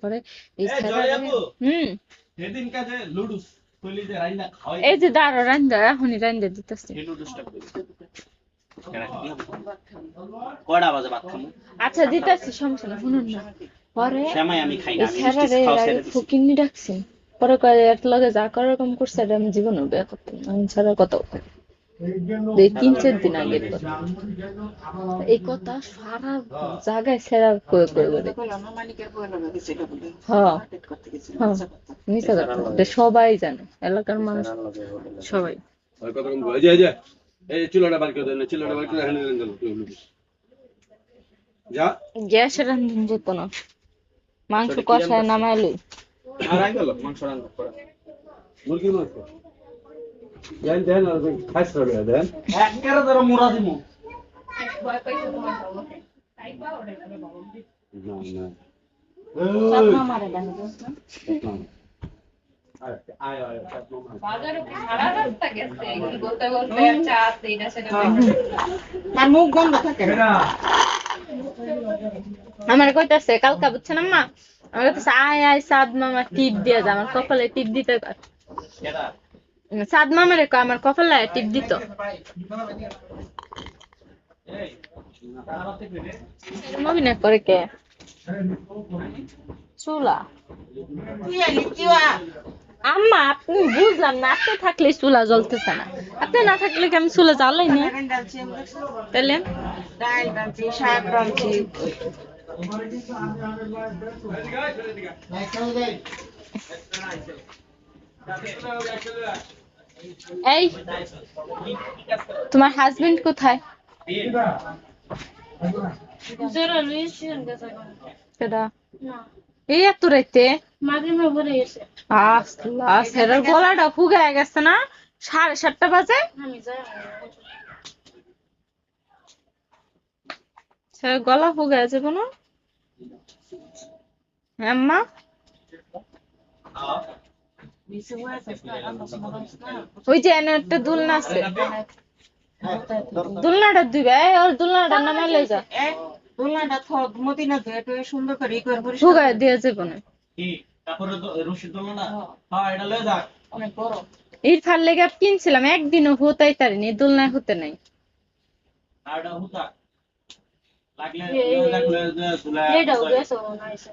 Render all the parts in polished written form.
পরে এই সেদিন কাজে লুডুস কইলি যে রাইন্দা খাওয়াই এই যে দাঁড়ো রাইন্দা এখনই রাইন্দা দিতেছি এই লুডুসটা কইলি কয়টা বাজে ভাত খামু আচ্ছা দিতেছি সমস্যা না শুনুন না পরে সেমাই আমি খাই না আমি মিষ্টি খাও ছেড়ে দিছি ফুকিনি ডাকছেন পরে কয় এত লগে যা করার এরকম করছে এটা আমি জীবনে বিয়ে করতাম না আমি ছাড়া কত 3-4 দিন আগের কথা এই কথা সারা জায়গায় সেরা কয়ে সবাই জানে এলাকার মানুষ সবাই গ্যাসের রান্ধন যেত না মাংস কষায় নামাইলো দেন দেন আর খাইছ রে দেন একবারে ধরে মুড়া দিমু ভয় পাইছো তোমার ভালো তাই পাও রে করে ভালো না না সব না মারে দেন আয় আয় সব না বাজারে সারা রাস্তা গেছে কি বলতে বলতে চা এইটা সেটা আর মুখ গন্ধ থাকে আমার কইতাছে কালকা বুঝছেন আম্মা আমার কইতাছে আয় আয় সাদ মামা টিপ দিয়া যা আমার কপালে টিপ দিতে কেডা সাদ মামারে কয় আমার কপালে টিপ দিত মবিনা করে কে চুলা আম্মা আপনি বুঝলাম না আপনি থাকলে চুলা জ্বলতেছে না আপনি না থাকলে কি আমি চুলা জ্বালাই না তাহলে ডাল রাঁধছি শাক রাঁধছি এই তোমার হাজবেন্ড কোথায় এই এত রাইতে সেটার গলাটা ফুগায় গেছে না 7:30 বাজে গলা ফুগায় যাবে না আম্মা ওই যে একটা দুলনা আছে দুলনাটা দিবে ওর দুলনাটা নামাইলে যা দুলনাটা থক মতিনা ধুয়ে সুন্দর করে ফুগায় দিয়ে যাবে না কি তারপরে রশিদ দুলনা হ্যাঁ এটা লয়ে যা অনেক বড় ইরফান লেগে কিনছিলাম একদিনও হতাই তারিনি দুলনায় হতে নাই আরটা হতা লাগলে দুলা এটাও গেছো নাইছে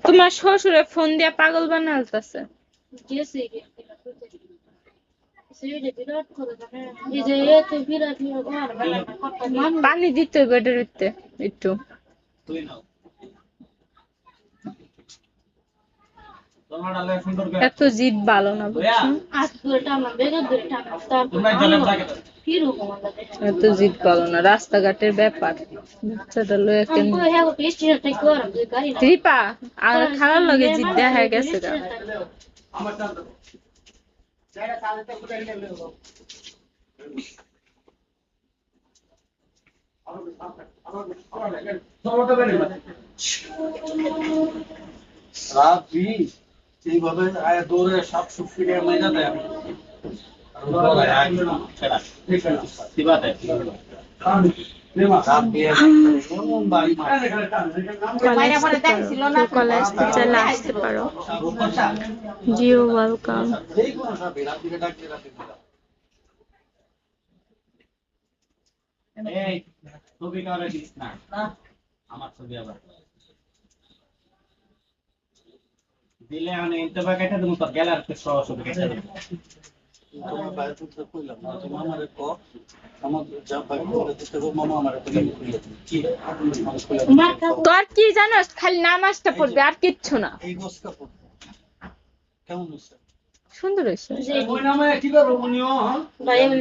তোমার শ্বশুরে ফোন দিয়া পাগল বানালতাছে পানি দিতে বেডের উঠতে একটু এত জিদ ভালো না বুঝছো এত জিদ ভালো না রাস্তাঘাটের ব্যাপার রিপা আর খাওয়ার লগে জিদ দেখা গেছে এইভাবে আয় দৌড়ে সব সুফিরে মজা দেয় আসতে পারো জিও ওয়েলকাম আমার ছবি আবার দিলে আমি ইন্টারভিউ কেটে দেব তো গেলার তে সরাসরি কেটে দেব তোমার বাইরে তো কইলাম না তোমার আমারে কো আমার যা ভাই বলে দিতে গো মামা আমারে তো কি তোর কি জানোস খালি নামাজটা পড়বে আর কিচ্ছু না এই গোসকা পড়বে কেমন হইছে সুন্দর হইছে ওই নামে কি করব মুনিও ভাই আমি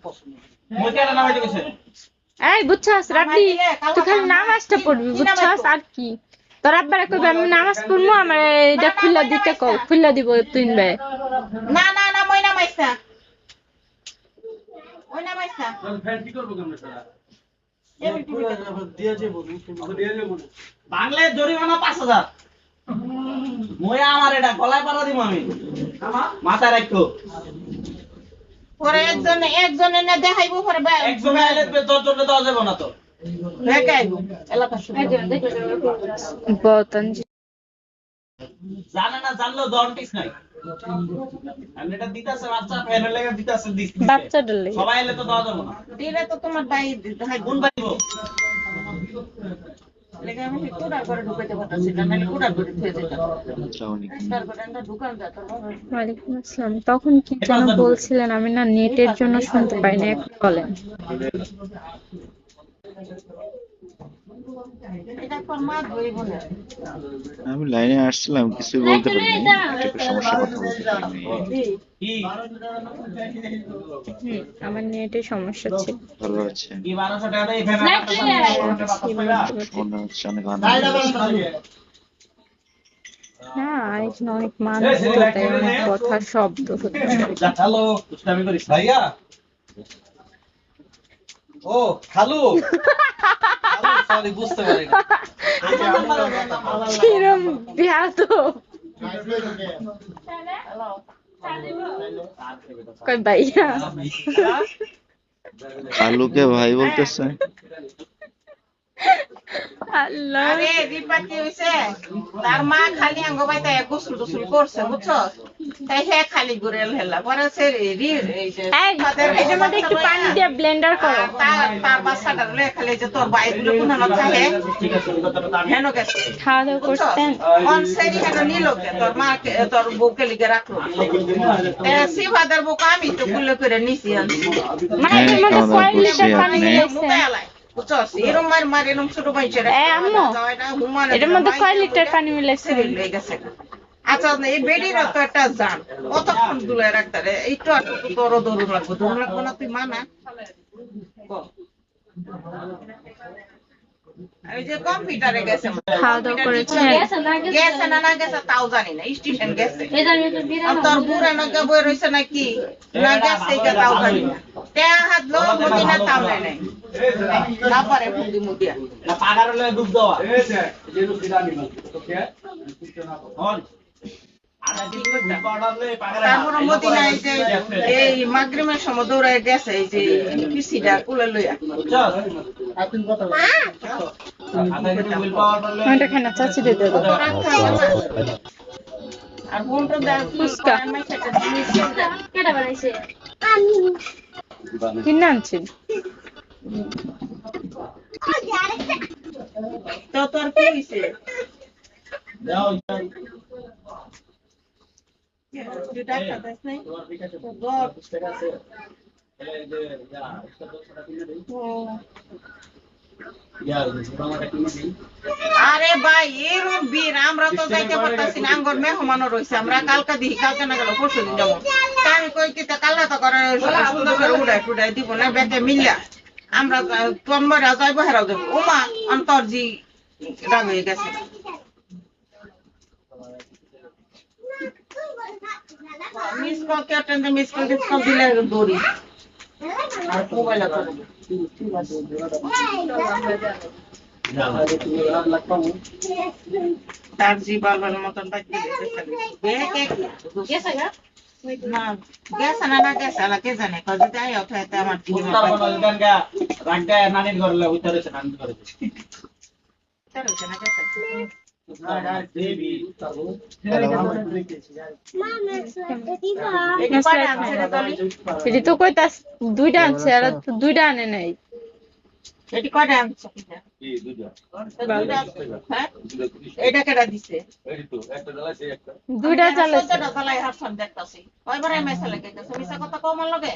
পছন্দ মোটারা নামাইতে গেছে এই বুঝছস রাব্বি তুই খালি নামাজটা পড়বি বুঝছস আর কি তোর আব্বারে কইবে আমি নামাজ পড়মু আমার এটা খুলে দিতে কও খুলে দিব তুই ভাই না না না মই নামাইছা ওই নামাইছা ফ্যান কি করব কেমনে সারা এই খুলে দিয়ে যাব দিয়ে যাব বাংলায় জরিমানা 5000 মই আমার এটা গলায় পাড়া দিমু আমি মাথা রাখো পরে একজনে না দেখাইবো পরে একজনে আইলে 10 জনে দাও যাব না তো জানে না, জানলেও দন্টিস নাই। আমি এটা দিতাছে বাচ্চা ফেলে লেগে দিতাছে বাচ্চাদের লেগে সবাই এলে তো দেওয়া যাবে না। দিলে তো তোমার ভাই গুণ বাইব। লেগে আমি কোডার করে ঢুকাইতে পারতাছি না, নালে কোডার করে থুয়ে যেতাম। স্টার করে আমরা দোকান যেতাম। ওয়ালাইকুম আসসালাম। তখন কি যেন বলছিলেন, আমি না নেটের জন্য শুনতে পাই না, এখন বলেন। আমি লাইনে আসছিলাম, কিছুই বলতে পারিনি, নেটওয়ার্কের সমস্যা, কথা বলতে পারিনি। আমার নেটের সমস্যা ছিল। ভালো আছে, কি 1200 টাকা দিয়ে এখানে মনে হচ্ছে অনেক আনন্দ হচ্ছে। না, এখানে অনেক মানুষ তো, তাই অনেক কথা শব্দ হচ্ছে। হ্যালো, দুষ্টামি করিস ভাইয়া। ও খালু, সরি বুঝতে পারি না। কিরম বেয়াদব কই ভাইয়া, কালুকে ভাই বলতেছে। আল্লাহ। আরে রিপা কি হইছে, তার মা খালি আঙ্গ বাইতে গোসল টোসল করছে বুঝছো, তাই হে খালি ঘুরে হেলা পরে সে এই যে এটার মধ্যে একটু পানি দিয়ে ব্লেন্ডার করো। তার বাচ্চাটা লে খালি যে তোর বাইগুলো কোন না থাকে হেন গেছে খাওয়া দাওয়া করতেন? অন সেরি হেন নিলকে তোর মা তোর বউকে লিখে রাখলো। সিভাদের বউকে আমি তো কুলে করে নিছি আনছি, মানে এটার মধ্যে কয় লিটার পানি মিলাইছে? এরম মার মার এরম ছোট বাইছে আম্মু, এটার মধ্যে কয় লিটার পানি মিলাইছে? আচ্ছা এই বেডির তো একটা জান কতক্ষণ দুলে রাখতে রে, একটু একটু তোর দৌড় লাগবো না, তুই মানা এই যে কম্পিউটারে গেছে খাওয়া দাওয়া করেছেন? গেছে না না গেছে তাও জানি না, স্টেশন গেছে তোর বুড়া নাকি বই রয়েছে নাকি না গেছে তাও জানি না। হাত লো মদিনা তাও নাই না পারে মুদি মুদিয়া না পাগার হলে ডুব দেওয়া এই যে রুটিটা নিব ওকে অন তারপরে মদিনায় যে এই মাগরিবের সময় দৌড়ায় গেছে এই যে পিসিটা কুলে লইয়া ওইটা খানা চাচি দিয়ে দেবো। আর বোনটা ফুচকা কিনে আনছি। তো তোর কি হইছে দাও তুই ডাক্তার দেখ নাই আরে ভাই এরম বীর আমরা তো যাইতে পারতাছি না, আঙ্গর মেহমানও রয়েছে, আমরা কালকা দিই কালকে না গেল পরশু দিন যাবো। আমি কই কি কাল্লা তো করে সুন্দর করে উড়াই টুড়াই দিব না বেতে মিল্লা আমরা তোমার যাইবো হেরাও দেবো ওমা অন্তর্জি রাগ হয়ে গেছে। Miss call K ten miss call discount দিলে দৌড়ি আর মোবাইল করে তার জীবালের মতন বাচ্চা গেছে না গেছে না না গেছে আলা কে জানে কত যাই ওঠাইতে আমার রাগটা নানির ঘরে উঠতেছে নানির ঘরে চলছে না গেছে এটি তো কই তার দুইটা আনছে আর দুইটা আনে নাই। এটি কয়টা আনছো এটা কেডা দিছে দুইটা চালাইছে জ্বালাই হাসন দেখতাছি কয়বার এমএস লাগে মিছা কথা কম লগে